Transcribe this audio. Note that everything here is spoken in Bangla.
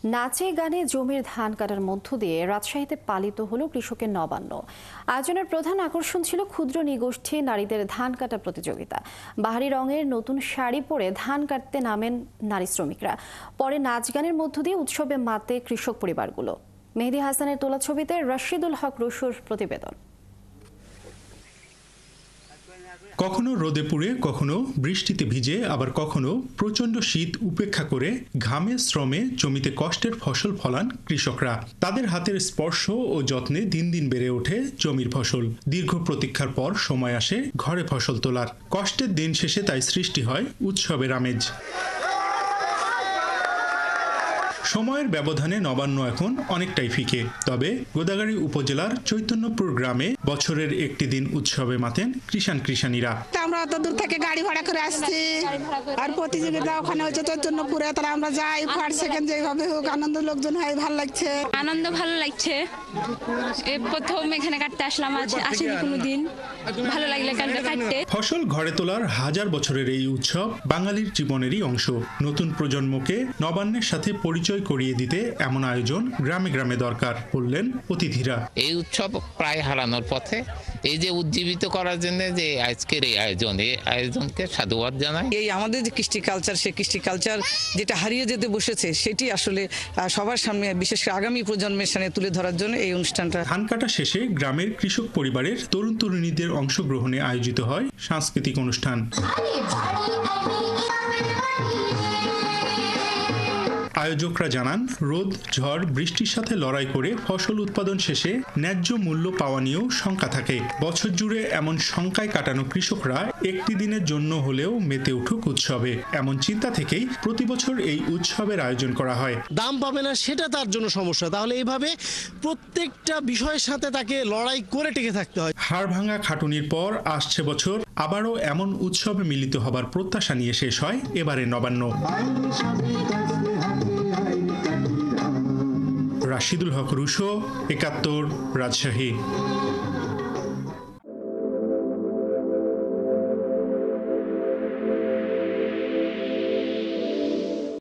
নাচে গানে জমির ধান কাটার মধ্য দিয়ে রাজশাহীতে পালিত হলো কৃষকের নবান্ন। আয়োজনের প্রধান আকর্ষণ ছিল ক্ষুদ্র নিগোষ্ঠী নারীদের ধান কাটা প্রতিযোগিতা। বাহারি রঙের নতুন শাড়ি পরে ধান কাটতে নামেন নারী শ্রমিকরা। পরে নাচ গানের মধ্য দিয়ে উৎসবে মাতে কৃষক পরিবারগুলো। মেহেদী হাসানের তোলা ছবিতে রশিদুল হক রুশুর প্রতিবেদন। কখনো রোদে পুড়ে, কখনো বৃষ্টিতে ভিজে, আবার কখনো প্রচণ্ড শীত উপেক্ষা করে ঘামে শ্রমে জমিতে কষ্টের ফসল ফলান কৃষকরা। তাদের হাতের স্পর্শ ও যত্নে দিন দিন বেড়ে ওঠে জমির ফসল। দীর্ঘ প্রতীক্ষার পর সময় আসে ঘরে ফসল তোলার। কষ্টের দিন শেষে তাই সৃষ্টি হয় উৎসবের আমেজ। সময়ের ব্যবধানে নবান্ন এখন অনেকটাই ফিকে। তবে গোদাগাড়ী উপজেলার চৈতন্যপুর গ্রামে বছরের একটি দিন উৎসবে মাতেন কৃষাণীরা। আমরা অত দূর থেকে গাড়ি ভাড়া করে আসছি, আর প্রতিযোগিতা ওখানে হচ্ছে চৈতন্যপুরে। তারা আমরা যাই ফার্স্ট সেকেন্ড যেভাবে হোক, আনন্দ লোকজন হয়, ভালো লাগছে। আনন্দ ভালো লাগছে। এই প্রথম এখানে কাটতে আসলাম, আসিনি কোনোদিন। ভালো লাগলে কাটতে। ফসল ঘরে তোলার হাজার বছরের এই উৎসব বাঙালির জীবনেরই অংশ। নতুন প্রজন্মকে নবান্নের সাথে পরিচয় করিয়ে দিতে এমন আয়োজন গ্রামে গ্রামে দরকার বললেন অতিথিরা। এই উৎসব প্রায় হারানোর পথে। এই যে উজ্জীবিত করার জন্য যে আজকের এই আয়োজনকে সাধুবাদ জানাই। এই আমাদের যে কৃষ্টি কালচার, সেই কৃষ্টি কালচার যেটা হারিয়ে যেতে বসেছে, সেটি আসলে সবার সামনে, বিশেষ করে আগামী প্রজন্মের সামনে তুলে ধরার জন্য এই অনুষ্ঠানটা। ধান কাটা শেষে গ্রামের কৃষক পরিবারের তরুণ তরুণীদের অংশগ্রহণে আয়োজিত হয় সাংস্কৃতিক অনুষ্ঠান। আয়োজকরা জানান, রোদ, ঝড়, বৃষ্টির সাথে লড়াই করে ফসল উৎপাদন শেষে ন্যায্য মূল্য পাওয়া নিয়েও শঙ্কা থাকে। বছর জুড়ে এমন শঙ্কায় কাটানো কৃষকরা একটি দিনের জন্য হলেও মেতে উঠুক উৎসবে, এমন চিন্তা থেকেই প্রতি বছর এই উৎসবের আয়োজন করা হয়। দাম পাবে না সেটা তার জন্য সমস্যা, তাহলে এইভাবে প্রত্যেকটা বিষয়ের সাথে তাকে লড়াই করে টিকে থাকতে হয়। হাড় ভাঙা খাটুনির পর আসছে বছর আবারও এমন উৎসবে মিলিত হবার প্রত্যাশা নিয়ে শেষ হয় এবারে নবান্ন। রশিদুল হক রুশো, ৭১, রাজশাহী।